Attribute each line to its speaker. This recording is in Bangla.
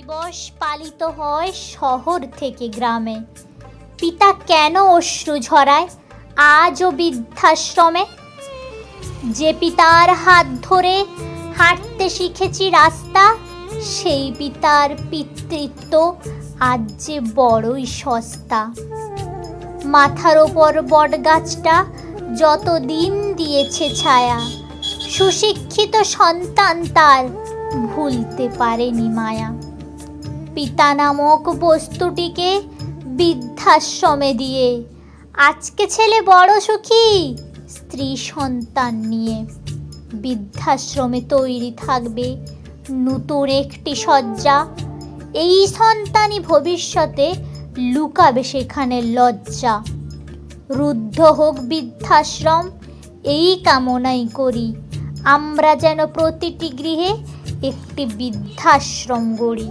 Speaker 1: দিবস পালিত হয় শহর থেকে গ্রামে। পিতা কেন অশ্রু ঝরায় আজও বৃদ্ধাশ্রমে? যে পিতার হাত ধরে হাঁটতে শিখেছি রাস্তা, সেই পিতার পিতৃত্ব আজ যে বড়ই সস্তা। মাথার ওপর বটগাছটা যতদিন দিয়েছে ছায়া, সুশিক্ষিত সন্তান তার ভুলতে পারেনি মায়া। পিতা নামক বস্তুটিকে বৃদ্ধাশ্রমে দিয়ে আজকে ছেলে বড় সুখী স্ত্রী সন্তান নিয়ে। বৃদ্ধাশ্রমে তৈরি থাকবে নতুন একটি শয্যা, এই সন্তানই ভবিষ্যতে লুকাবে সেখানে লজ্জা। রুদ্ধ হোক বৃদ্ধাশ্রম এই কামনাই করি, আমরা যেন প্রতিটি গৃহে একটি বৃদ্ধাশ্রম গড়ি।